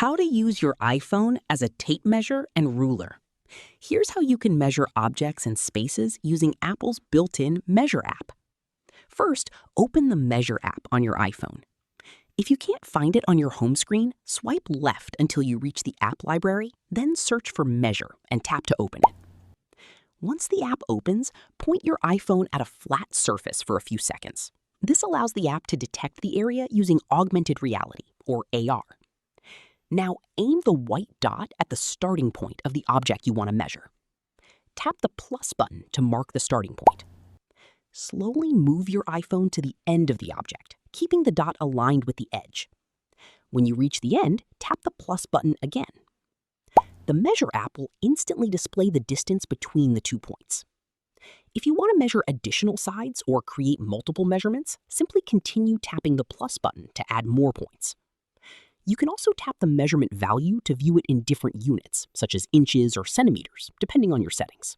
How to use your iPhone as a tape measure and ruler. Here's how you can measure objects and spaces using Apple's built-in Measure app. First, open the Measure app on your iPhone. If you can't find it on your home screen, swipe left until you reach the app library, then search for Measure and tap to open it. Once the app opens, point your iPhone at a flat surface for a few seconds. This allows the app to detect the area using augmented reality, or AR. Now aim the white dot at the starting point of the object you want to measure. Tap the plus button to mark the starting point. Slowly move your iPhone to the end of the object, keeping the dot aligned with the edge. When you reach the end, tap the plus button again. The Measure app will instantly display the distance between the 2 points. If you want to measure additional sides or create multiple measurements, simply continue tapping the plus button to add more points. You can also tap the measurement value to view it in different units, such as inches or centimeters, depending on your settings.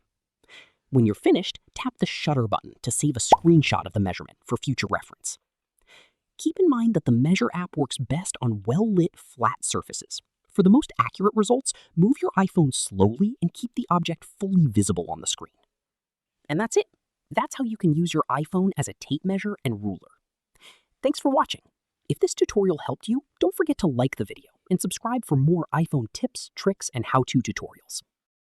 When you're finished, tap the shutter button to save a screenshot of the measurement for future reference. Keep in mind that the Measure app works best on well-lit, flat surfaces. For the most accurate results, move your iPhone slowly and keep the object fully visible on the screen. And that's it. That's how you can use your iPhone as a tape measure and ruler. Thanks for watching. If this tutorial helped you, don't forget to like the video and subscribe for more iPhone tips, tricks, and how-to tutorials.